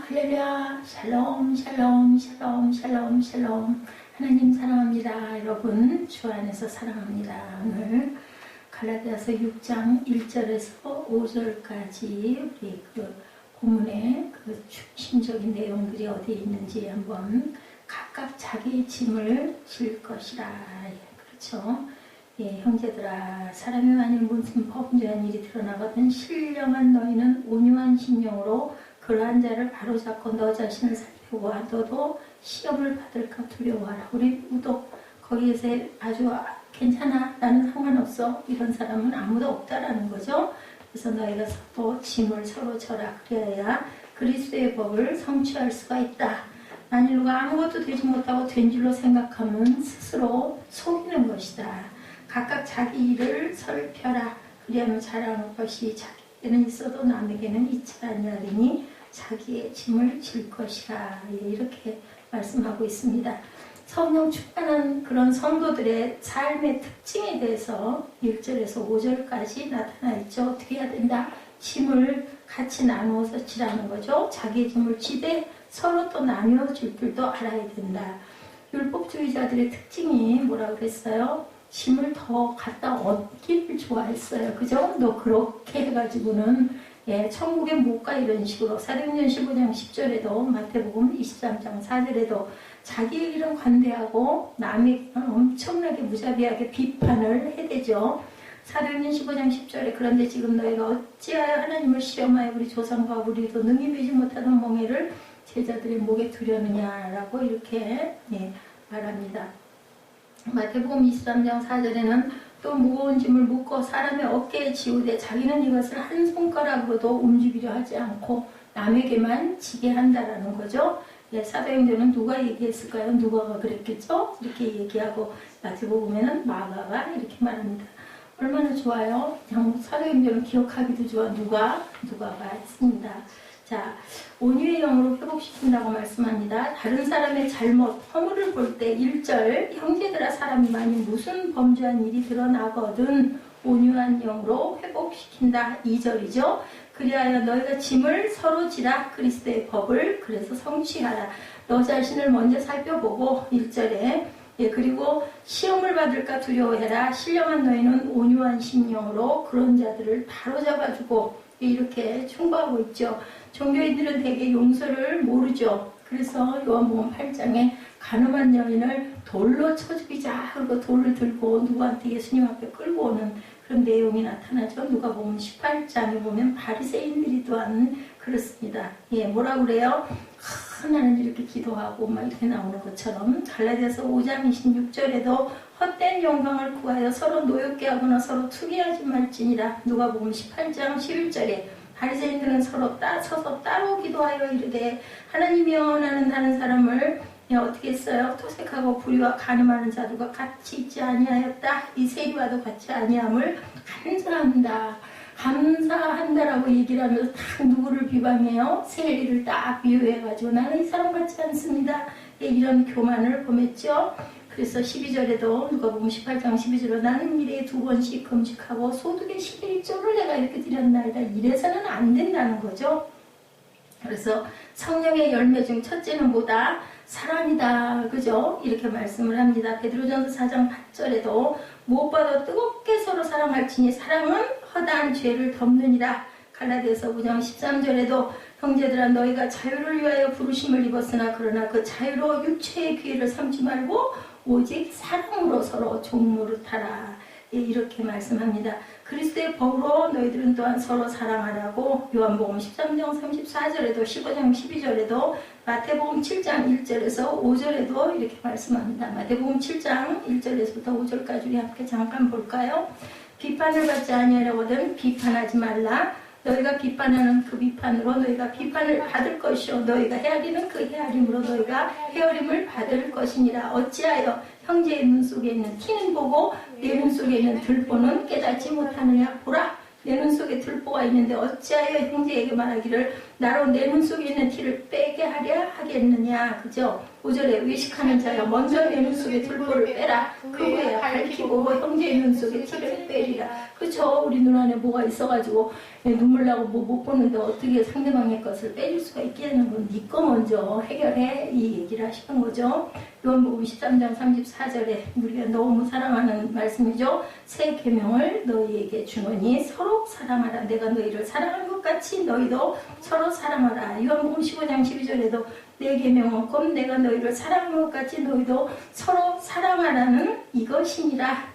할렐루야. 샬롬 샬롬 샬롬 샬롬 샬롬. 하나님 사랑합니다. 여러분 주 안에서 사랑합니다. 오늘 갈라디아서 6장 1절에서 5절까지 우리 그 본문의 그 중심적인 내용들이 어디에 있는지 한번 각각 자기의 짐을 질 것이라. 그렇죠. 예, 형제들아, 사람이 만일 무슨 범죄한 일이 드러나거든 신령한 너희는 온유한 심령으로 그러한 자를 바로잡고 너 자신을 살펴보아. 너도 시험을 받을까 두려워하라. 우리 누구도 거기에서 아주 괜찮아, 나는 상관없어, 이런 사람은 아무도 없다라는 거죠. 그래서 너희가 서로 짐을 서로 져라. 그래야 그리스도의 법을 성취할 수가 있다. 만일 누가 아무것도 되지 못하고 된 줄로 생각하면 스스로 속이는 것이다. 각각 자기 일을 살펴라. 그리하면 잘하는 것이 자기에게는 있어도 남에게는 있지 아니하리니 자기의 짐을 질 것이라. 예, 이렇게 말씀하고 있습니다. 성령 충만한 그런 성도들의 삶의 특징에 대해서 1절에서 5절까지 나타나 있죠. 어떻게 해야 된다? 짐을 같이 나누어서 지라는 거죠. 자기의 짐을 지되 서로 또 나누어줄 줄도 알아야 된다. 율법주의자들의 특징이 뭐라고 그랬어요? 짐을 더 갖다 얻기를 좋아했어요. 그죠? 너 그렇게 해가지고는 예, 천국에 못 가, 이런 식으로. 사도행전 15장 10절에도 마태복음 23장 4절에도 자기의 일은 관대하고 남의 엄청나게 무자비하게 비판을 해대죠. 사도행전 15장 10절에 그런데 지금 너희가 어찌하여 하나님을 시험하여 우리 조상과 우리도 능히 베지 못하던 멍에를 제자들의 목에 두려느냐라고 이렇게 예, 말합니다. 마태복음 23장 4절에는 또 무거운 짐을 묶어 사람의 어깨에 지우되 자기는 이것을 한 손가락으로도 움직이려 하지 않고 남에게만 지게 한다라는 거죠. 예, 사도행전은 누가 얘기했을까요? 누가가 그랬겠죠? 이렇게 얘기하고 마태복음에는 마가가 이렇게 말합니다. 얼마나 좋아요? 그냥 사도행전을 기억하기도 좋아. 누가가 했습니다. 자, 온유의 영으로 회복시킨다고 말씀합니다. 다른 사람의 잘못, 허물을 볼 때 1절, 형제들아, 사람이 만일 무슨 범죄한 일이 드러나거든 온유한 영으로 회복시킨다. 2절이죠. 그리하여 너희가 짐을 서로 지라. 그리스도의 법을 그래서 성취하라. 너 자신을 먼저 살펴보고 1절에 예, 그리고 시험을 받을까 두려워해라. 신령한 너희는 온유한 심령으로 그런 자들을 바로잡아주고 이렇게 충고하고 있죠. 종교인들은 대개 용서를 모르죠. 그래서 요한복음 8장에 간음한 여인을 돌로 쳐 죽이자. 그리고 돌을 들고 누구한테 예수님 앞에 끌고 오는 그런 내용이 나타나죠. 누가복음 18장에 보면 바리새인들이 또한 그렇습니다. 예, 뭐라 그래요? 나는 이렇게 기도하고 막 이렇게 나오는 것처럼 갈라디아서 5장 26절에도 헛된 영광을 구하여 서로 노엽게 하거나 서로 투기하지 말지니라. 누가복음 18장 11절에 바리새인들은 서로 서서 따로 기도하여 이르되 하나님이여, 나는 다른 사람을 어떻게 했어요? 토색하고 불의와 간음하는 자들과 같이 있지 아니하였다. 이 세리와도 같이 아니함을 감사한다라고 얘기를 하면서 딱 누구를 비방해요? 세리를 딱 비유해가지고 나는 이 사람 같지 않습니다. 예, 이런 교만을 범했죠. 그래서 12절에도 누가복음 18장 12절에 나는 일에 2번씩 금식하고 소득의 11조를 내가 이렇게 드렸나이다. 이래서는 안 된다는 거죠. 그래서 성령의 열매 중 첫째는 뭐다? 사랑이다. 그죠? 이렇게 말씀을 합니다. 베드로전서 4장 8절에도 무엇보다 뜨겁게 서로 사랑할지니 사랑은 허다한 죄를 덮느니라. 갈라디아서 5장 13절에도 형제들아, 너희가 자유를 위하여 부르심을 입었으나 그러나 그 자유로 육체의 기회를 삼지 말고 오직 사랑으로 서로 종노릇하라. 예, 이렇게 말씀합니다. 그리스도의 법으로 너희들은 또한 서로 사랑하라고 요한복음 13장 34절에도 15장 12절에도 마태복음 7장 1절에서 5절에도 이렇게 말씀합니다. 마태복음 7장 1절에서부터 5절까지 우리 함께 잠깐 볼까요? 비판을 받지 아니하려거든 비판하지 말라. 너희가 비판하는 그 비판으로 너희가 비판을 받을 것이요 너희가 헤아리는 그 헤아림으로 너희가 헤아림을 받을 것이니라. 어찌하여 형제의 눈 속에 있는 티는 보고 내 눈 속에 있는 들보는 깨닫지 못하느냐. 보라, 내 눈 속에 들보가 있는데 어찌하여 형제에게 말하기를 나로 내 눈 속에 있는 티를 빼게 하랴 하겠느냐. 그죠? 5절에 외식하는 자여 먼저 내 눈 속에 들보를 빼라. 그 후에 밝히고 형제의 눈 속에 티를 빼리라. 그죠? 우리 눈 안에 뭐가 있어가지고 눈물 나고 뭐 못 보는데 어떻게 상대방의 것을 빼줄 수가 있겠는 건 네 거 먼저 해결해, 이 얘기를 하시는 거죠. 요한복음 13장 34절에 우리가 너무 사랑하는 말씀이죠. 새 계명을 너희에게 주노니 서로 사랑하라. 내가 너희를 사랑한 것 같이 너희도 서로 사랑하라. 요한복음 15장 12절에도 내 계명은 곧 내가 너희를 사랑한 것 같이 너희도 서로 사랑하라는 이것이니라.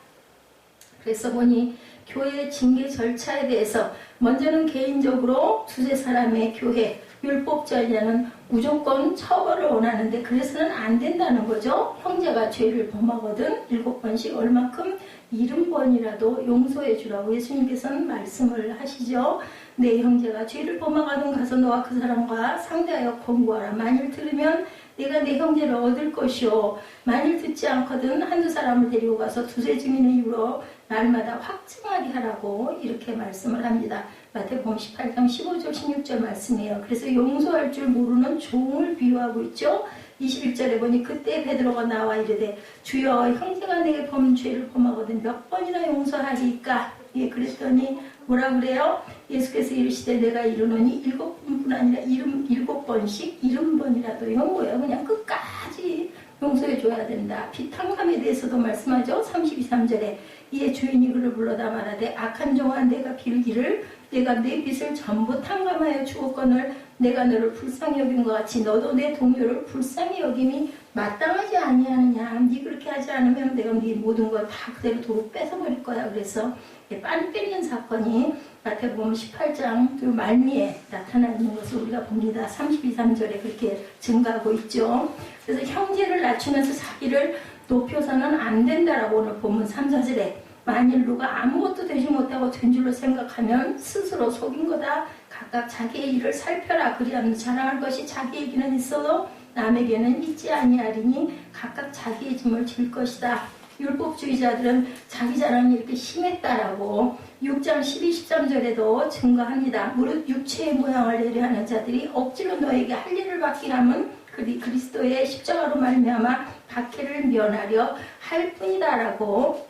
그래서 보니 교회의 징계 절차에 대해서 먼저는 개인적으로 두세 사람의 교회, 율법주의자는 무조건 처벌을 원하는데 그래서는 안 된다는 거죠. 형제가 죄를 범하거든 7번씩 얼만큼 70번이라도 용서해 주라고 예수님께서는 말씀을 하시죠. 내 형제가 죄를 범하거든 가서 너와 그 사람과 상대하여 권고하라. 만일 들으면 내가 내 형제를 얻을 것이요 만일 듣지 않거든 한두 사람을 데리고 가서 두세 증인의 입으로 날마다 확증하게 하라고 이렇게 말씀을 합니다. 마태복음 18장 15절 16절 말씀이에요. 그래서 용서할 줄 모르는 종을 비유하고 있죠. 21절에 보니 그때 베드로가 나와 이르되 주여 형제가 내게 범죄를 범하거든 몇 번이나 용서하리이까. 예, 그랬더니 뭐라 그래요? 예수께서 이르시되 내가 이르노니 7번뿐 아니라 7번씩 70번이라도. 이건 뭐예요? 그냥 끝까지 용서해 줘야 된다. 비탕감에 대해서도 말씀하죠. 32, 3절에 이에 주인이 그를 불러다 말하되 악한 종아 내가 빌기를 내가 내 빚을 전부 탕감하여 주었거늘 내가 너를 불쌍히 여긴 것 같이 너도 내 동료를 불쌍히 여김이 마땅하지 아니하느냐. 네 그렇게 하지 않으면 내가 네 모든 걸 다 그대로 도로 뺏어버릴 거야. 그래서 빤 뺏는 사건이 마태복음 18장 그 말미에 나타나는 것을 우리가 봅니다. 32, 3절에 그렇게 증가하고 있죠. 그래서 형제를 낮추면서 자기를 높여서는 안 된다라고 오늘 본문 3, 4절에 만일 누가 아무것도 되지 못하고 된 줄로 생각하면 스스로 속인 거다. 각각 자기의 일을 살펴라. 그리하면 자랑할 것이 자기에게는 있어도 남에게는 있지 아니하리니 각각 자기의 짐을 질 것이다. 율법주의자들은 자기 자랑이 이렇게 심했다라고 6장 12, 13절에도 증거합니다. 무릇 육체의 모양을 내려 하는 자들이 억지로 너에게 할 일을 받기라면 그리스도의 십자가로 말미암아 박해를 면하려 할 뿐이다라고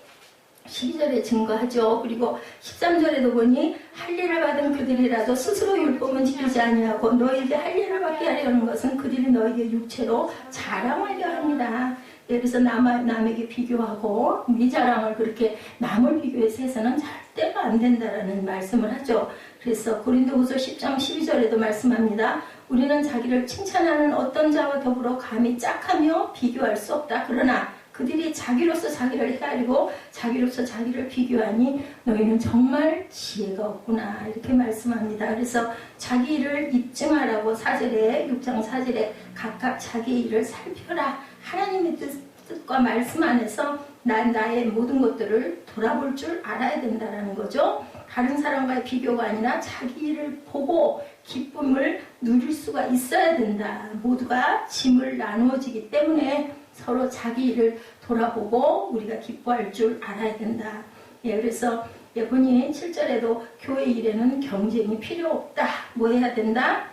12절에 증거하죠. 그리고 13절에도 보니 할 일을 받은 그들이라도 스스로 율법은 지키지 아니하고 너에게 할 일을 받게 하려는 것은 그들이 너에게 육체로 자랑하려 합니다. 그래서 남에게 비교하고 네 자랑을 그렇게 남을 비교해서 해서는 절대로 안 된다라는 말씀을 하죠. 그래서 고린도후서 10장 12절에도 말씀합니다. 우리는 자기를 칭찬하는 어떤 자와 더불어 감히 짝하며 비교할 수 없다. 그러나 그들이 자기로서 자기를 헤아리고 자기로서 자기를 비교하니 너희는 정말 지혜가 없구나. 이렇게 말씀합니다. 그래서 자기 일을 입증하라고 4절에 6장 4절에 각각 자기 일을 살펴라. 하나님의 뜻과 말씀 안에서 나의 모든 것들을 돌아볼 줄 알아야 된다는 거죠. 다른 사람과의 비교가 아니라 자기 일을 보고 기쁨을 누릴 수가 있어야 된다. 모두가 짐을 나누어지기 때문에 서로 자기 일을 돌아보고 우리가 기뻐할 줄 알아야 된다. 예, 그래서 보니 7절에도 교회 일에는 경쟁이 필요 없다. 뭐 해야 된다?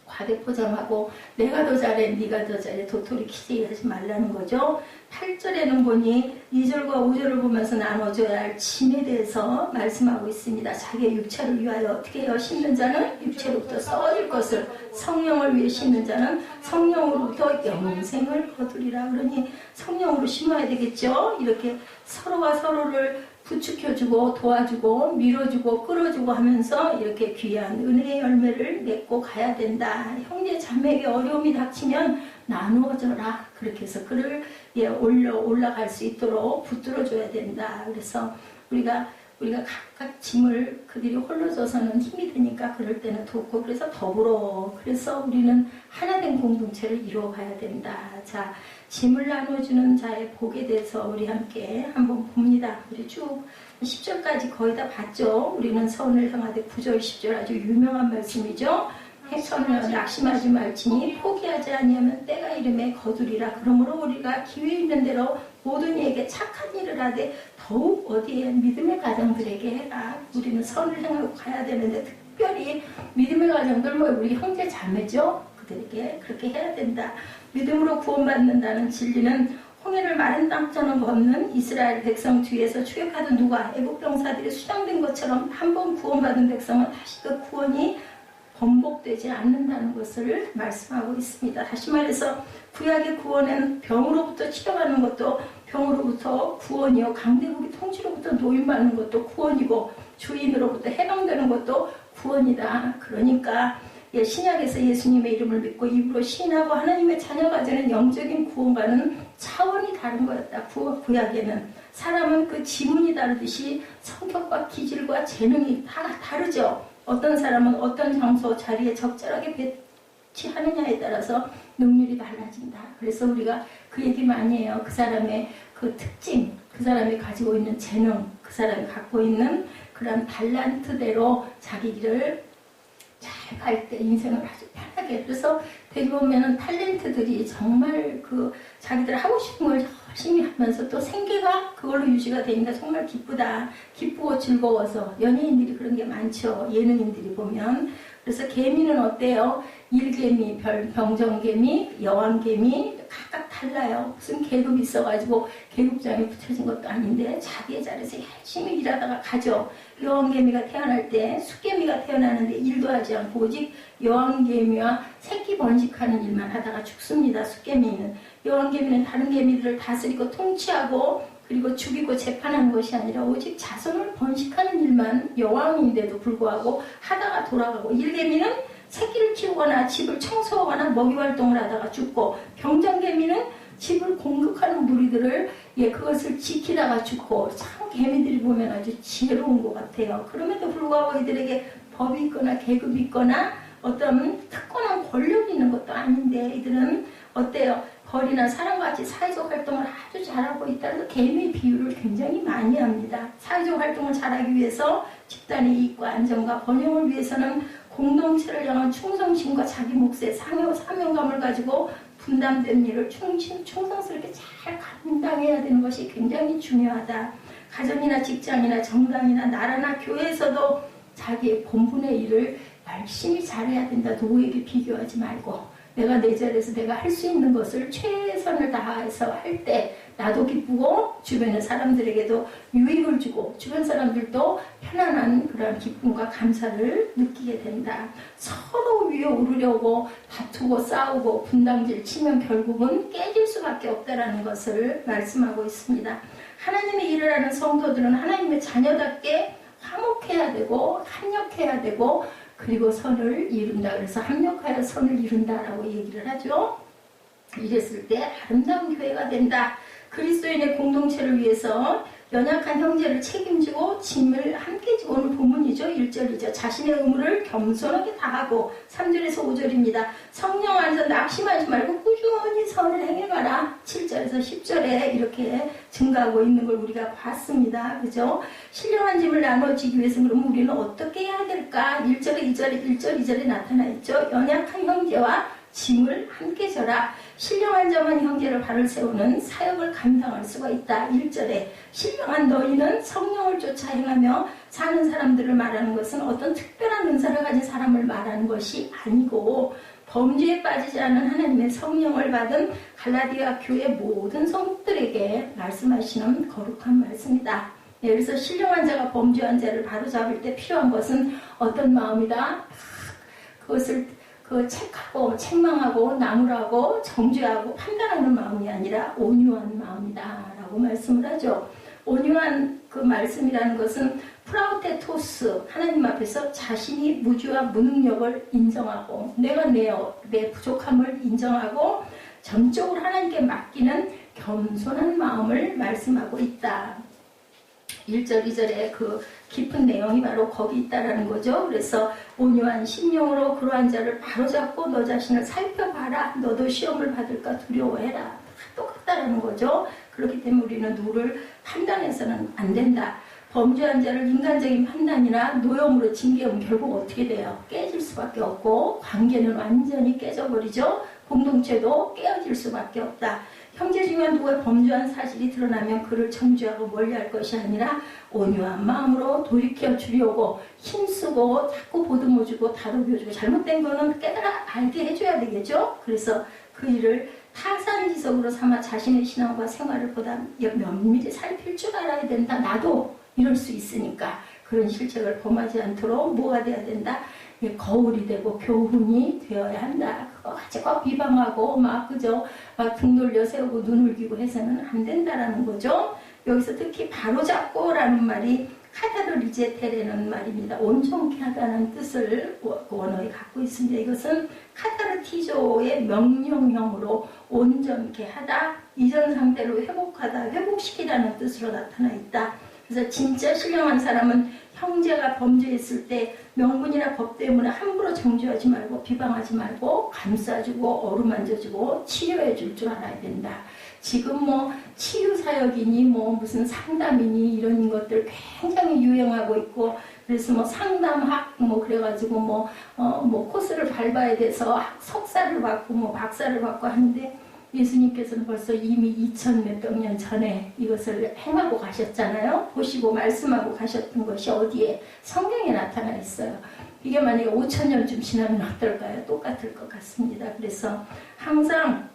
과대포장하고 내가 더 잘해 네가 더 잘해 도토리 키재기 하지 말라는 거죠. 8절에는 보니 2절과 5절을 보면서 나눠줘야 할 짐에 대해서 말씀하고 있습니다. 자기의 육체를 위하여 어떻게 해요? 심는 자는 육체로부터 썩어질 것을, 성령을 위해 심는 자는 성령으로부터 영생을 거두리라. 그러니 성령으로 심어야 되겠죠. 이렇게 서로가 서로를 부축해주고 도와주고 밀어주고 끌어주고 하면서 이렇게 귀한 은혜의 열매를 맺고 가야 된다. 형제 자매에게 어려움이 닥치면 나누어져라. 그렇게 해서 그를 올라갈 수 있도록 붙들어줘야 된다. 그래서 우리가 각각 짐을 그들이 홀로 져서는 힘이 드니까 그럴 때는 돕고 그래서 더불어. 그래서 우리는 하나된 공동체를 이루어가야 된다. 자, 짐을 나눠주는 자의 복에 대해서 우리 함께 한번 봅니다. 우리 쭉 10절까지 거의 다 봤죠. 우리는 선을 향하되 9절 10절 아주 유명한 말씀이죠. 선을 낙심하지 말지니 포기하지 아니하면 때가 이름에 거두리라. 그러므로 우리가 기회 있는 대로 모든 이에게 착한 일을 하되 더욱 어디에 믿음의 가정들에게 해라. 우리는 선을 향하고 가야 되는데 특별히 믿음의 가정들 우리 형제 자매죠. 그들에게 그렇게 해야 된다. 믿음으로 구원받는다는 진리는 홍해를 마른 땅처럼 걷는 이스라엘 백성 뒤에서 추격하던 누가 애국 병사들이 수장된 것처럼 한 번 구원받은 백성은 다시 그 구원이 번복되지 않는다는 것을 말씀하고 있습니다. 다시 말해서 구약의 구원은 병으로부터 치료받는 것도 병으로부터 구원이요, 강대국의 통치로부터 노임받는 것도 구원이고 주인으로부터 해방되는 것도 구원이다. 그러니까 신약에서 예수님의 이름을 믿고 입으로 시인하고 하나님의 자녀가 되는 영적인 구원과는 차원이 다른 거였다. 구약에는 사람은 그 지문이 다르듯이 성격과 기질과 재능이 다 다르죠. 어떤 사람은 어떤 장소 자리에 적절하게 배치하느냐에 따라서 능률이 달라진다. 그래서 우리가 그 얘기 많이 해요. 그 사람의 그 특징, 그 사람이 가지고 있는 재능, 그 사람이 갖고 있는 그런 달란트대로 자기 길을 잘 갈 때 인생을 아주 편하게. 그래서 되게 보면은 탤런트들이 정말 그 자기들 하고 싶은 걸 열심히 하면서 또 생계가 그걸로 유지가 되니까 정말 기쁘다. 기쁘고 즐거워서 연예인들이 그런 게 많죠. 예능인들이 보면. 그래서 개미는 어때요? 일개미, 병정개미, 여왕개미 각각 달라요. 무슨 계급이 있어가지고 계급장에 붙여진 것도 아닌데 자기의 자리에서 열심히 일하다가 가죠. 여왕개미가 태어날 때 숫개미가 태어나는데 일도 하지 않고 오직 여왕개미와 새끼 번식하는 일만 하다가 죽습니다. 숫개미는. 여왕개미는 다른 개미들을 다스리고 통치하고 그리고 죽이고 재판하는 것이 아니라 오직 자손을 번식하는 일만 여왕인데도 불구하고 하다가 돌아가고, 일개미는 새끼를 키우거나 집을 청소하거나 먹이 활동을 하다가 죽고, 병정개미는 집을 공격하는 무리들을 그것을 지키다가 죽고. 참 개미들이 보면 아주 지혜로운 것 같아요. 그럼에도 불구하고 이들에게 법이 있거나 계급이 있거나 어떤 특권한 권력이 있는 것도 아닌데 이들은 어때요? 벌이나 사람과 같이 사회적 활동을 아주 잘하고 있다는 개미의 비유를 굉장히 많이 합니다. 사회적 활동을 잘하기 위해서 집단의 이익과 안정과 번영을 위해서는 공동체를 향한 충성심과 자기 몫의 사명감을 가지고 분담된 일을 충성스럽게 잘 감당해야 되는 것이 굉장히 중요하다. 가정이나 직장이나 정당이나 나라나 교회에서도 자기의 본분의 일을 열심히 잘해야 된다. 누구에게 비교하지 말고 내가 내 자리에서 내가 할 수 있는 것을 최선을 다해서 할 때 나도 기쁘고 주변의 사람들에게도 유익을 주고 주변 사람들도 편안한 그런 기쁨과 감사를 느끼게 된다. 서로 위에 오르려고 다투고 싸우고 분당질 치면 결국은 깨질 수밖에 없다라는 것을 말씀하고 있습니다. 하나님의 일을 하는 성도들은 하나님의 자녀답게 화목해야 되고 협력해야 되고 그리고 선을 이룬다. 그래서 합력하여 선을 이룬다라고 얘기를 하죠. 이랬을 때 아름다운 교회가 된다. 그리스도인의 공동체를 위해서 연약한 형제를 책임지고 짐을 함께 지고, 오늘 본문이죠. 1절이죠. 자신의 의무를 겸손하게 다하고, 3절에서 5절입니다. 성령 안에서 낙심하지 말고 꾸준히 선을 행해가라. 7절에서 10절에 이렇게 증가하고 있는 걸 우리가 봤습니다. 그죠? 신령한 짐을 나눠지기 위해서는 그럼 우리는 어떻게 해야 될까? 1절에 2절에 나타나 있죠. 연약한 형제와 짐을 함께 져라. 신령한 자만 형제를 발을 세우는 사역을 감당할 수가 있다. 1절에 신령한 너희는 성령을 쫓아 행하며 사는 사람들을 말하는 것은 어떤 특별한 은사를 가진 사람을 말하는 것이 아니고 범죄에 빠지지 않은 하나님의 성령을 받은 갈라디아 교회 모든 성도들에게 말씀하시는 거룩한 말씀이다. 그래서 신령한 자가 범죄한 자를 바로잡을 때 필요한 것은 어떤 마음이다? 그것을 책하고 책망하고 나무라고 정죄하고 판단하는 마음이 아니라 온유한 마음이다 라고 말씀을 하죠. 온유한 그 말씀이라는 것은 프라우테토스, 하나님 앞에서 자신이 무지와 무능력을 인정하고 내가 내 부족함을 인정하고 전적으로 하나님께 맡기는 겸손한 마음을 말씀하고 있다. 1절, 2절에 그 깊은 내용이 바로 거기 있다라는 거죠. 그래서 온유한 심령으로 그러한 자를 바로잡고 너 자신을 살펴봐라. 너도 시험을 받을까 두려워해라. 똑같다라는 거죠. 그렇기 때문에 우리는 누구를 판단해서는 안 된다. 범죄한 자를 인간적인 판단이나 노염으로 징계하면 결국 어떻게 돼요? 깨질 수밖에 없고 관계는 완전히 깨져버리죠. 공동체도 깨어질 수밖에 없다. 형제 중에 누가 범죄한 사실이 드러나면 그를 정죄하고 멀리할 것이 아니라 온유한 마음으로 돌이켜 주려고 힘쓰고 자꾸 보듬어주고 다독여주고 잘못된 거는 깨달아 알게 해줘야 되겠죠. 그래서 그 일을 타산지석으로 삼아 자신의 신앙과 생활을 보다 면밀히 살필 줄 알아야 된다. 나도 이럴 수 있으니까 그런 실책을 범하지 않도록 뭐가 돼야 된다. 거울이 되고 교훈이 되어야 한다. 그거 가지고 비방하고 막 그저 등 돌려 세우고 눈을 기고 해서는 안 된다라는 거죠. 여기서 특히 바로잡고라는 말이 카타르리제테라는 말입니다. 온전케 하다는 뜻을 원어에 갖고 있습니다. 이것은 카타르티조의 명령형으로 온전케 하다, 이전 상태로 회복하다, 회복시키다는 뜻으로 나타나 있다. 그래서 진짜 신령한 사람은 형제가 범죄했을 때 명분이나 법 때문에 함부로 정죄하지 말고 비방하지 말고 감싸주고 어루만져주고 치료해 줄 줄 알아야 된다. 지금 뭐 치유사역이니 뭐 무슨 상담이니 이런 것들 굉장히 유행하고 있고, 그래서 뭐 상담학 뭐 그래가지고 뭐 코스를 밟아야 돼서 석사를 받고 뭐 박사를 받고 하는데, 예수님께서는 벌써 이미 2000 몇백 년 전에 이것을 행하고 가셨잖아요. 보시고 말씀하고 가셨던 것이 어디에? 성경에 나타나 있어요. 이게 만약에 5000년쯤 지나면 어떨까요? 똑같을 것 같습니다. 그래서 항상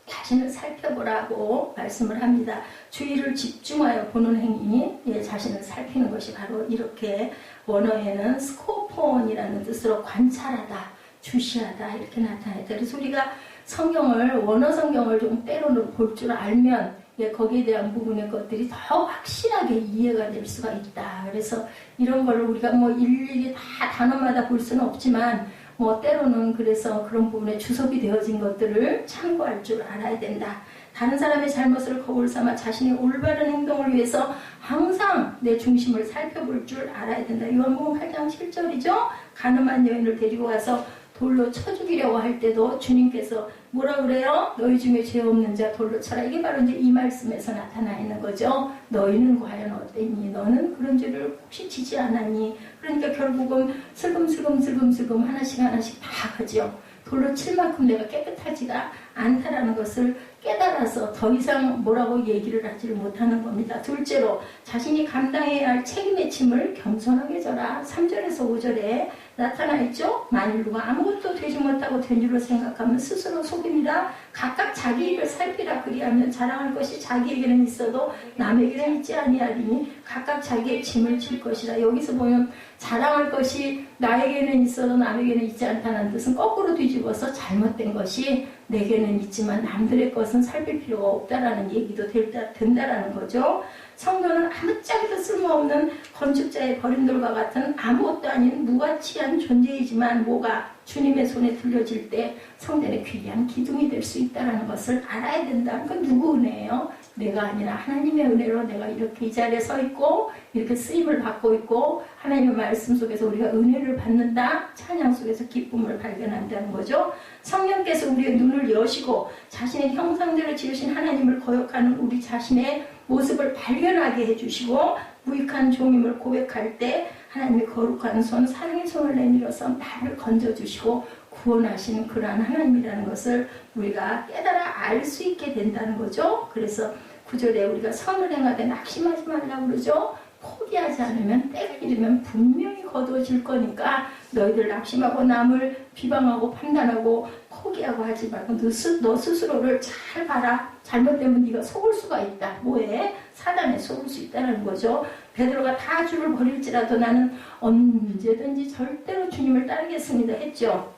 자신을 살펴보라고 말씀을 합니다. 주의를 집중하여 보는 행위, 자신을 살피는 것이 바로 이렇게 원어에는 스코폰이라는 뜻으로 관찰하다, 주시하다 이렇게 나타나요. 그래서 우리가 성경을, 원어 성경을 좀 때로는 볼 줄 알면 거기에 대한 부분의 것들이 더 확실하게 이해가 될 수가 있다. 그래서 이런 걸 우리가 뭐 일일이 다 단어마다 볼 수는 없지만 뭐 때로는 그래서 그런 부분에 주석이 되어진 것들을 참고할 줄 알아야 된다. 다른 사람의 잘못을 거울 삼아 자신의 올바른 행동을 위해서 항상 내 중심을 살펴볼 줄 알아야 된다. 요한복음 8장 7절이죠. 가늠한 여인을 데리고 와서 돌로 쳐 죽이려고 할 때도 주님께서 뭐라 그래요? 너희 중에 죄 없는 자 돌로 쳐라. 이게 바로 이제 이 말씀에서 나타나 있는 거죠. 너희는 과연 어땠니? 너는 그런 죄를 혹시 지지 않았니? 그러니까 결국은 슬금슬금 하나씩 다 하죠. 돌로 칠 만큼 내가 깨끗하지가 않다라는 것을 깨달아서 더 이상 뭐라고 얘기를 하지를 못하는 겁니다. 둘째로 자신이 감당해야 할 책임의 짐을 겸손하게 져라. 3절에서 5절에 나타나 있죠. 만일 누가 아무것도 되지 못하고 된 줄로 생각하면 스스로 속입니다. 각각 자기 일을 살피라. 그리하면 자랑할 것이 자기에게는 있어도 남에게는 있지 아니하리니 각각 자기의 짐을 질 것이라. 여기서 보면 자랑할 것이 나에게는 있어도 남에게는 있지 않다는 뜻은 거꾸로 뒤집어서 잘못된 것이 내게는 있지만 남들의 것은 살필 필요가 없다라는 얘기도 된다라는 거죠. 성도는 아무짝에도 쓸모없는 건축자의 버림돌과 같은 아무것도 아닌 무가치한 존재이지만 뭐가 주님의 손에 들려질 때 성전의 귀한 기둥이 될 수 있다는 것을 알아야 된다. 그건 누구 은혜예요? 내가 아니라 하나님의 은혜로 내가 이렇게 이 자리에 서 있고 이렇게 쓰임을 받고 있고 하나님의 말씀 속에서 우리가 은혜를 받는다. 찬양 속에서 기쁨을 발견한다는 거죠. 성령께서 우리의 눈을 여시고 자신의 형상대로 지으신 하나님을 거역하는 우리 자신의 모습을 발견하게 해주시고 무익한 종임을 고백할 때 하나님의 거룩한 손, 사랑의 손을 내밀어서 나를 건져주시고 구원하시는 그러한 하나님이라는 것을 우리가 깨달아 알 수 있게 된다는 거죠. 그래서 9절에 우리가 선을 행하되 낙심하지 말라고 그러죠. 포기하지 않으면 때가 이르면 분명히 거두어질 거니까 너희들 낙심하고 남을 비방하고 판단하고 포기하고 하지 말고 너 스스로를 잘 봐라. 잘못되면 네가 속을 수가 있다. 뭐에? 사단에 속을 수 있다는 거죠. 베드로가 다 주를 버릴지라도 나는 언제든지 절대로 주님을 따르겠습니다 했죠.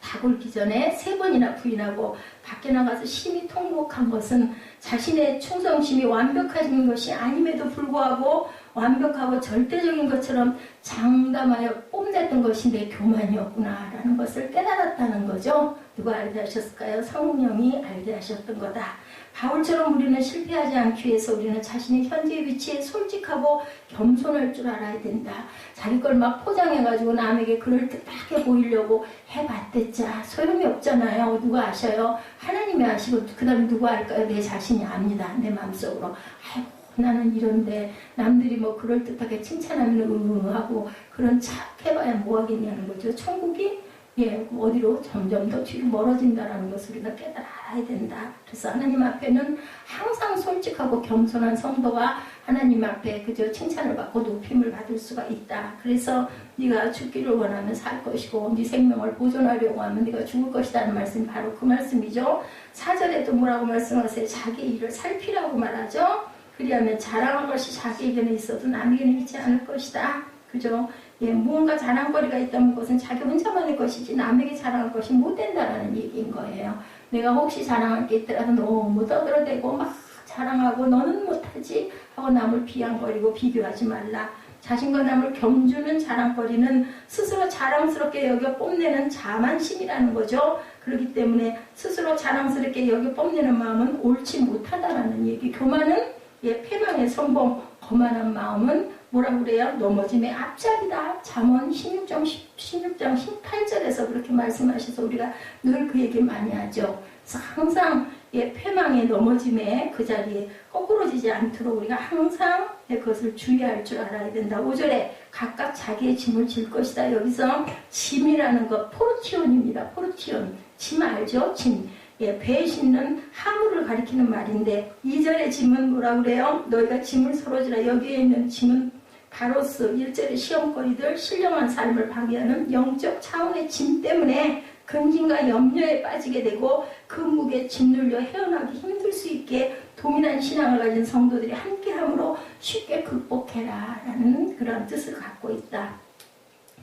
다 굴기 전에 3번이나 부인하고 밖에 나가서 심히 통곡한 것은 자신의 충성심이 완벽해진 것이 아님에도 불구하고 완벽하고 절대적인 것처럼 장담하여 뽐냈던 것이 내 교만이었구나라는 것을 깨달았다는 거죠. 누가 알게 하셨을까요? 성령이 알게 하셨던 거다. 바울처럼 우리는 실패하지 않기 위해서 우리는 자신의 현재의 위치에 솔직하고 겸손할 줄 알아야 된다. 자기 걸 막 포장해가지고 남에게 그럴듯하게 보이려고 해봤댔자 소용이 없잖아요. 누가 아셔요? 하나님이 아시고 그 다음에 누가 알까요? 내 자신이 압니다. 내 마음속으로. 아이고 나는 이런데 남들이 뭐 그럴듯하게 칭찬하면 하고 그런 척 해봐야 뭐하겠냐는 거죠. 천국이 예, 어디로 점점 더 뒤로 멀어진다는 것을 우리가 깨달아 알아야 된다. 그래서 하나님 앞에는 항상 솔직하고 겸손한 성도가 하나님 앞에 그저 칭찬을 받고 높임을 받을 수가 있다. 그래서 네가 죽기를 원하면 살 것이고 네 생명을 보존하려고 하면 네가 죽을 것이라는 말씀이 바로 그 말씀이죠. 4절에도 뭐라고 말씀하세요? 자기 일을 살피라고 말하죠. 그리하면 자랑한 것이 자기에게는 있어도 남에게는 있지 않을 것이다. 그죠? 예, 무언가 자랑거리가 있다면 그것은 자기 혼자만의 것이지 남에게 자랑할 것이 못 된다라는 얘기인 거예요. 내가 혹시 자랑할 게 있더라도 너무 떠들어대고 막 자랑하고 너는 못하지 하고 남을 비양거리고 비교하지 말라. 자신과 남을 겸주는 자랑거리는 스스로 자랑스럽게 여겨 뽐내는 자만심이라는 거죠. 그렇기 때문에 스스로 자랑스럽게 여겨 뽐내는 마음은 옳지 못하다라는 얘기. 교만은 예, 패망의 선봉, 거만한 마음은 뭐라고 그래요? 넘어짐의 앞자리다. 잠언 16장 18절에서 그렇게 말씀하셔서 우리가 늘 그 얘기 많이 하죠. 그래서 항상 예, 패망의 넘어짐의 그 자리에 거꾸로지지 않도록 우리가 항상 예, 그것을 주의할 줄 알아야 된다. 5절에 각각 자기의 짐을 질 것이다. 여기서 짐이라는 것 포르티온입니다. 포르티온. 짐 알죠? 짐. 예, 배에 싣는 하물을 가리키는 말인데 2절의 짐은 뭐라 그래요? 너희가 짐을 서로 지라. 여기에 있는 짐은 바로스 1절의 시험거리들 신령한 삶을 방해하는 영적 차원의 짐 때문에 근심과 염려에 빠지게 되고 그 무게에 짓눌려 헤어나기 힘들 수 있게 도민한 신앙을 가진 성도들이 함께함으로 쉽게 극복해라 라는 그런 뜻을 갖고 있다.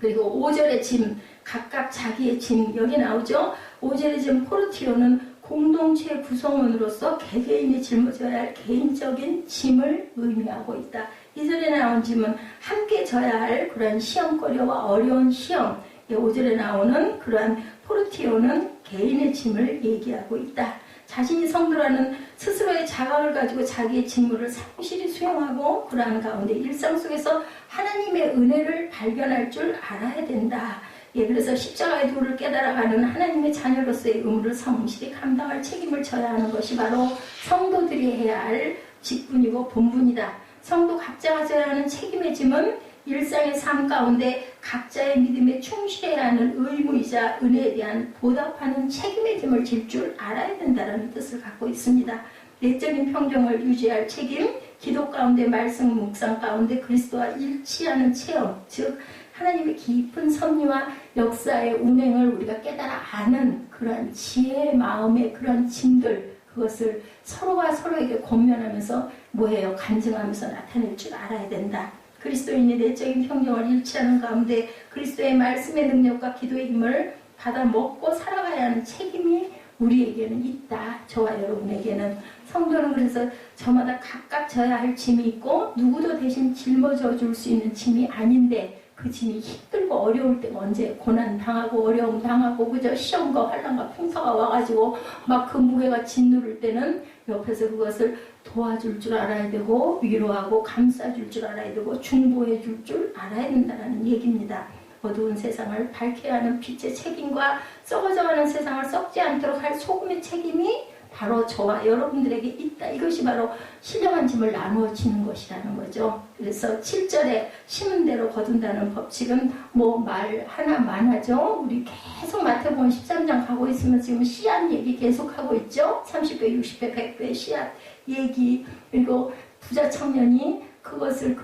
그리고 5절의 짐, 각각 자기의 짐, 여기 나오죠. 5절의 짐 포르티오는 공동체의 구성원으로서 개개인이 짊어져야 할 개인적인 짐을 의미하고 있다. 2절에 나온 짐은 함께 져야 할 그러한 시험거리와 어려운 시험, 5절에 나오는 그러한 포르티오는 개인의 짐을 얘기하고 있다. 자신이 성도라는 스스로의 자각을 가지고 자기의 직무를 성실히 수행하고 그러한 가운데 일상 속에서 하나님의 은혜를 발견할 줄 알아야 된다. 예, 그래서 십자가의 도를 깨달아가는 하나님의 자녀로서의 의무를 성실히 감당할 책임을 져야 하는 것이 바로 성도들이 해야 할 직분이고 본분이다. 성도 각자가 져야 하는 책임의 짐은 일상의 삶 가운데 각자의 믿음에 충실해야 하는 의무이자 은혜에 대한 보답하는 책임의 짐을 질 줄 알아야 된다는 뜻을 갖고 있습니다. 내적인 평정을 유지할 책임, 기도 가운데 말씀 묵상 가운데 그리스도와 일치하는 체험, 즉 하나님의 깊은 섭리와 역사의 운행을 우리가 깨달아 아는 그러한 지혜의 마음의 그런 짐들, 그것을 서로가 서로에게 권면하면서 뭐예요? 간증하면서 나타낼 줄 알아야 된다. 그리스도인의 내적인 평정을 일치하는 가운데 그리스도의 말씀의 능력과 기도의 힘을 받아 먹고 살아가야 하는 책임이 우리에게는 있다. 저와 여러분에게는. 성도는 그래서 저마다 각각 져야 할 짐이 있고 누구도 대신 짊어져 줄 수 있는 짐이 아닌데 그 짐이 힘들고 어려울 때가 언제 고난 당하고 어려움 당하고 그저 시험과 환난과 풍파가 와가지고 막 그 무게가 짓누를 때는 옆에서 그것을 도와줄 줄 알아야 되고 위로하고 감싸줄 줄 알아야 되고 중보해 줄 줄 알아야 된다는 얘기입니다. 어두운 세상을 밝혀야 하는 빛의 책임과 썩어져가는 세상을 썩지 않도록 할 소금의 책임이 바로 저와 여러분들에게 있다. 이것이 바로 신령한 짐을 나누어 지는 것이라는 거죠. 그래서 7절에 심은 대로 거둔다는 법칙은 뭐 말 하나 많아죠. 우리 계속 마태복음 13장 가고 있으면 지금 씨앗 얘기 계속하고 있죠. 30배, 60배, 100배 씨앗 얘기. 그리고 부자 청년이 그것을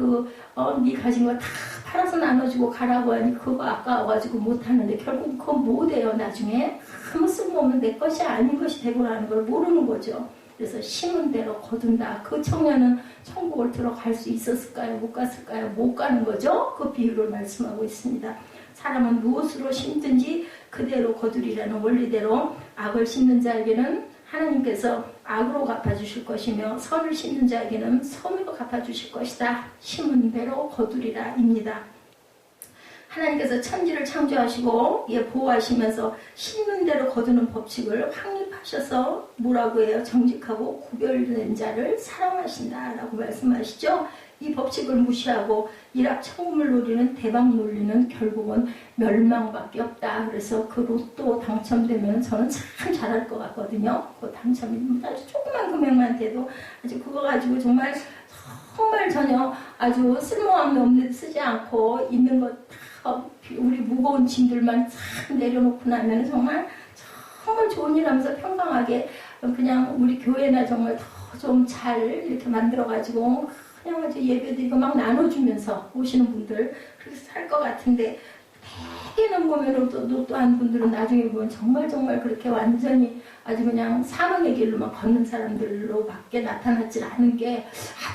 네 가진 거 다 팔아서 나눠주고 가라고 하니 그거 아까워가지고 못하는데 결국 그거 못해요. 나중에 아무 쓸모없는 내 것이 아닌 것이 되고라는 걸 모르는 거죠. 그래서 심은 대로 거둔다. 그 청년은 천국을 들어갈 수 있었을까요? 못 갔을까요? 못 가는 거죠. 그 비유를 말씀하고 있습니다. 사람은 무엇으로 심든지 그대로 거두리라는 원리대로 악을 심는 자에게는 하나님께서 악으로 갚아주실 것이며 선을 심는 자에게는 선으로 갚아주실 것이다. 심은 대로 거두리라 입니다. 하나님께서 천지를 창조하시고 보호하시면서 심는 대로 거두는 법칙을 확립하셔서 뭐라고 해요? 정직하고 구별된 자를 사랑하신다라고 말씀하시죠. 이 법칙을 무시하고 일확천금을 노리는 대박 논리는 결국은 멸망밖에 없다. 그래서 그 로또 당첨되면 저는 참 잘할 것 같거든요. 그 당첨이 아주 조그만 금액만 돼도 아주 그거 가지고 정말 전혀 아주 쓸모없는 데 쓰지 않고 있는 것 다 우리 무거운 짐들만 싹 내려놓고 나면 정말 좋은 일 하면서 평강하게 그냥 우리 교회나 정말 더 좀 잘 이렇게 만들어가지고 그냥 아주 예배드리고 막 나눠주면서 오시는 분들 그렇게 살 것 같은데 대개는 보면 또한 분들은 나중에 보면 정말 그렇게 완전히 아주 그냥 사망의 길로만 걷는 사람들로 밖에 나타나질 않은 게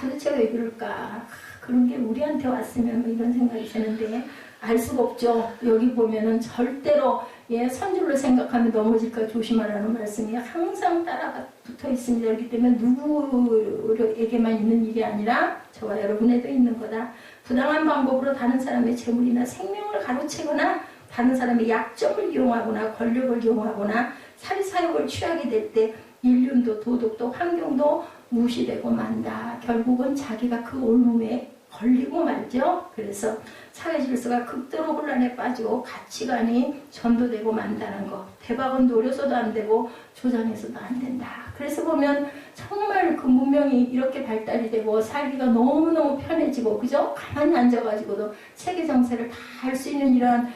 도대체 왜 그럴까 그런 게 우리한테 왔으면 뭐 이런 생각이 드는데 알 수가 없죠. 여기 보면은 절대로 선줄로 생각하면 넘어질까 조심하라는 말씀이 항상 따라 붙어 있습니다. 그렇기 때문에 누구에게만 있는 일이 아니라 저와 여러분에도 있는 거다. 부당한 방법으로 다른 사람의 재물이나 생명을 가로채거나 다른 사람의 약점을 이용하거나 권력을 이용하거나 사리사욕을 취하게 될 때 인륜도 도덕도 환경도 무시되고 만다. 결국은 자기가 그 올몸에 걸리고 말죠. 그래서 사회 질서가 극도로 혼란에 빠지고 가치관이 전도되고 만다는 거. 대박은 노려서도 안 되고 조장해서도 안 된다. 그래서 보면 정말 그 문명이 이렇게 발달이 되고 살기가 너무너무 편해지고 그죠? 가만히 앉아가지고도 세계 정세를 다 할 수 있는 이러한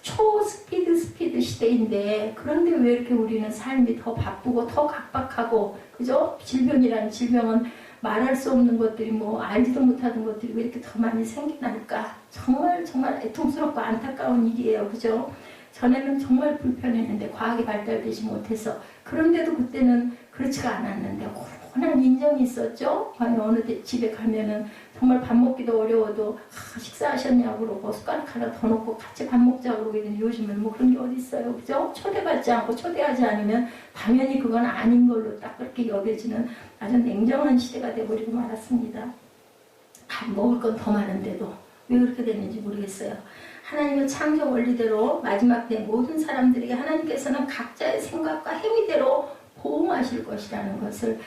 스피드 시대인데 그런데 왜 이렇게 우리는 삶이 더 바쁘고 더 각박하고 그죠? 질병이라는 질병은 말할 수 없는 것들이 뭐 알지도 못하는 것들이 왜 이렇게 더 많이 생겨날까? 정말 애통스럽고 안타까운 일이에요. 그죠? 전에는 정말 불편했는데 과학이 발달되지 못해서 그런데도 그때는 그렇지가 않았는데 워낙 인정이 있었죠. 어느 집에 가면은 정말 밥 먹기도 어려워도 식사하셨냐고 그러고 숟가락 하나 더 넣고 같이 밥 먹자고 그러고 있는데 요즘은 뭐 그런 게 어디 있어요. 그죠? 초대받지 않고 초대하지 않으면 당연히 그건 아닌 걸로 딱 그렇게 여겨지는 아주 냉정한 시대가 돼버리고 말았습니다. 먹을 건 더 많은데도 왜 그렇게 됐는지 모르겠어요. 하나님의 창조 원리대로 마지막 때 모든 사람들에게 하나님께서는 각자의 생각과 행위대로 보응하실 것이라는 것을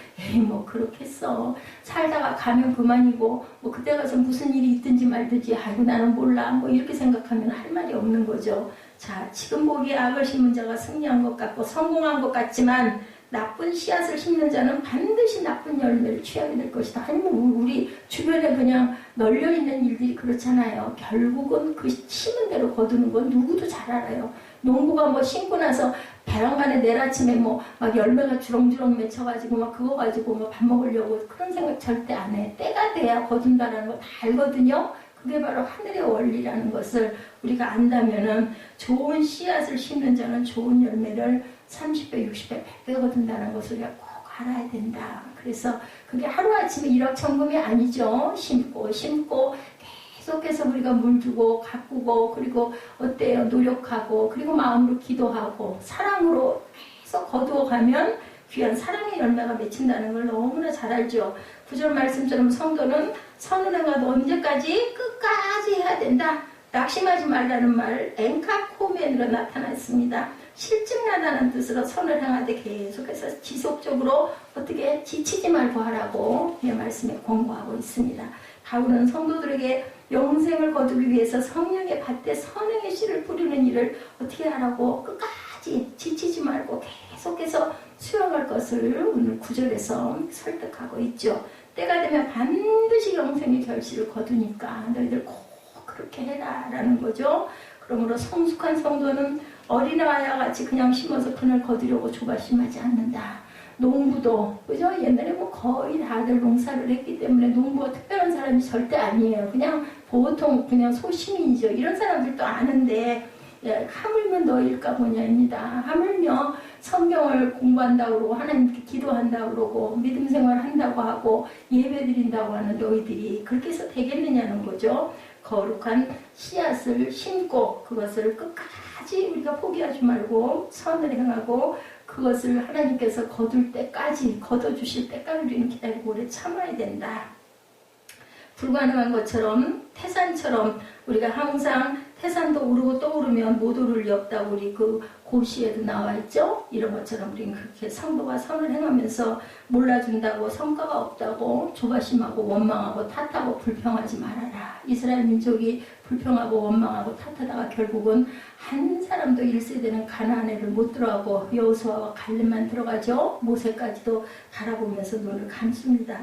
뭐 그렇겠어. 살다가 가면 그만이고 뭐 그때 가서 무슨 일이 있든지 말든지 아이고 나는 몰라 뭐 이렇게 생각하면 할 말이 없는 거죠. 자, 지금 보기에 악을 심은 자가 승리한 것 같고 성공한 것 같지만 나쁜 씨앗을 심는 자는 반드시 나쁜 열매를 취하게 될 것이다. 아니면 우리 주변에 그냥 널려있는 일들이 그렇잖아요. 결국은 그 심은 대로 거두는 건 누구도 잘 알아요. 농부가 뭐 심고 나서 배란간에 내일 아침에 뭐 막 열매가 주렁주렁 맺혀가지고 막 그거 가지고 뭐 밥 먹으려고 그런 생각 절대 안 해. 때가 돼야 거둔다라는 거 다 알거든요. 그게 바로 하늘의 원리라는 것을 우리가 안다면은 좋은 씨앗을 심는 자는 좋은 열매를 30배, 60배, 100배 거둔다는 것을 우리가 꼭 알아야 된다. 그래서 그게 하루아침에 일확천금이 아니죠. 심고 계속해서 우리가 물 주고 가꾸고 그리고 어때요? 노력하고 그리고 마음으로 기도하고 사랑으로 계속 거두어가면 귀한 사랑의 열매가 맺힌다는 걸 너무나 잘 알죠. 9절 말씀처럼 성도는 선을 행하도 언제까지? 끝까지 해야 된다. 낙심하지 말라는 말 엔카코멘으로 나타났습니다. 실증나다는 뜻으로 선을 행하되 계속해서 지속적으로 어떻게 지치지 말고 하라고 이 말씀에 권고하고 있습니다. 바울은 성도들에게 영생을 거두기 위해서 성령의 밭에 선행의 씨를 뿌리는 일을 어떻게 하라고 끝까지 지치지 말고 계속해서 수용할 것을 오늘 9절에서 설득하고 있죠. 때가 되면 반드시 영생의 결실을 거두니까 너희들 꼭 그렇게 해라 라는 거죠. 그러므로 성숙한 성도는 어린아이와 같이 그냥 심어서 그늘 거두려고 조바심하지 않는다. 농부도 그죠? 옛날에 뭐 거의 다들 농사를 했기 때문에 농부가 특별한 사람이 절대 아니에요. 그냥 보통 그냥 소시민이죠. 이런 사람들도 아는데 하물며 너일까 보냐입니다. 하물며 성경을 공부한다고 그러고 하나님께 기도한다고 그러고 믿음 생활 한다고 하고 예배 드린다고 하는 너희들이 그렇게 해서 되겠느냐는 거죠. 거룩한 씨앗을 심고 그것을 끝까지 우리가 포기하지 말고 선을 행하고 그것을 하나님께서 거둘 때까지 거둬주실 때까지 우리는 기다리고 오래 참아야 된다. 불가능한 것처럼 태산처럼 우리가 항상 태산도 오르고 또 오르면 못 오를 리 없다고 우리 그 고시에도 나와 있죠. 이런 것처럼 우리는 그렇게 성도가 선을 행하면서 몰라준다고 성과가 없다고 조바심하고 원망하고 탓하고 불평하지 말아라. 이스라엘 민족이 불평하고 원망하고 탓하다가 결국은 한 사람도 1세대는 가나안에를 못 들어가고 여호수아와 갈렙만 들어가죠. 모세까지도 바라보면서 눈을 감습니다.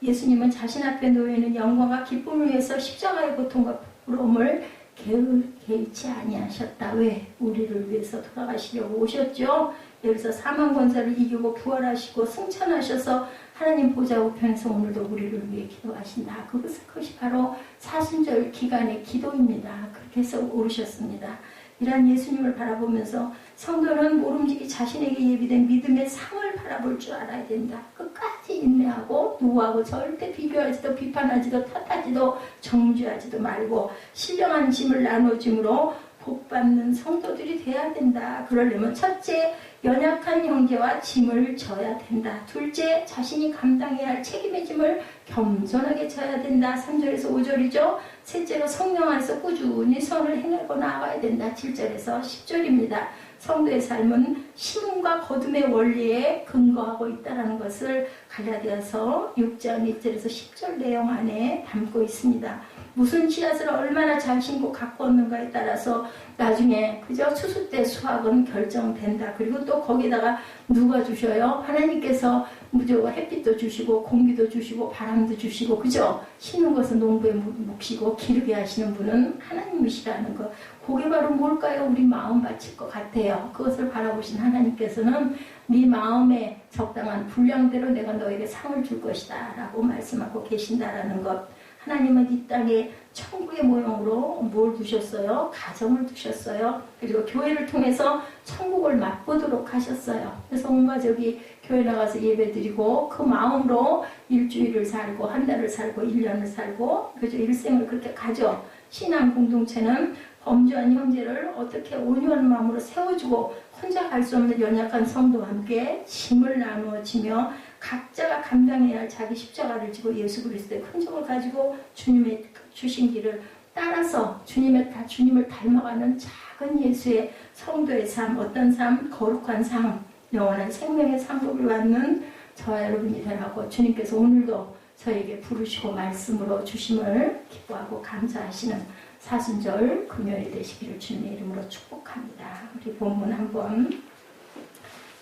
예수님은 자신 앞에 놓여있는 영광과 기쁨을 위해서 십자가의 고통과 부끄러움을 개의치 아니하셨다. 왜? 우리를 위해서 돌아가시려고 오셨죠. 여기서 사망 권세를 이기고 부활하시고 승천하셔서 하나님 보좌 우편에서 오늘도 우리를 위해 기도하신다. 그것이 바로 사순절 기간의 기도입니다. 그렇게 해서 오르셨습니다. 이러한 예수님을 바라보면서 성도는 모름지기 자신에게 예비된 믿음의 상을 바라볼 줄 알아야 된다. 끝까지 인내하고 누구하고 절대 비교하지도 비판하지도 탓하지도 정죄하지도 말고 신령한 짐을 나눠짐으로 복받는 성도들이 돼야 된다. 그러려면 첫째, 연약한 형제와 짐을 져야 된다. 둘째, 자신이 감당해야 할 책임의 짐을 겸손하게 져야 된다. 3절에서 5절이죠. 셋째로 성령 안에서 꾸준히 선을 행하고 나아가야 된다. 7절에서 10절입니다. 성도의 삶은 심음과 거듭의 원리에 근거하고 있다는 것을 갈라디아서 6장 1절에서 10절 내용 안에 담고 있습니다. 무슨 씨앗을 얼마나 잘 심고 갖고 왔는가에 따라서 나중에 그저 추수 때 수확은 결정된다. 그리고 또 거기다가 누가 주셔요? 하나님께서 무조건 햇빛도 주시고 공기도 주시고 바람도 주시고 그죠? 심는 것은 농부의 몫이고 기르게 하시는 분은 하나님이시라는 것. 그게 바로 뭘까요? 우리 마음 바칠 것 같아요. 그것을 바라보신 하나님께서는 네 마음에 적당한 분량대로 내가 너에게 상을 줄 것이다 라고 말씀하고 계신다라는 것. 하나님은 이 땅에 천국의 모형으로 뭘 두셨어요? 가정을 두셨어요. 그리고 교회를 통해서 천국을 맛보도록 하셨어요. 그래서 온 가족이 교회 나가서 예배드리고 그 마음으로 일주일을 살고 한 달을 살고 1년을 살고 그죠? 일생을 그렇게 가죠. 신앙 공동체는 범죄한 형제를 어떻게 온유한 마음으로 세워주고 혼자 갈 수 없는 연약한 성도와 함께 짐을 나누어 지며 각자가 감당해야 할 자기 십자가를 지고 예수 그리스도의 큰 정을 가지고 주님의 주신 길을 따라서 주님을 닮아가는 작은 예수의 성도의 삶, 어떤 삶, 거룩한 삶, 영원한 생명의 상급을 받는 저와 여러분이 되라고 주님께서 오늘도 저에게 부르시고 말씀으로 주심을 기뻐하고 감사하시는 사순절 금요일이 되시기를 주님의 이름으로 축복합니다. 우리 본문 한번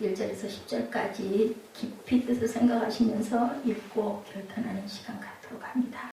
1절에서 10절까지 깊이 뜻을 생각하시면서 읽고 결단하는 시간 갖도록 합니다.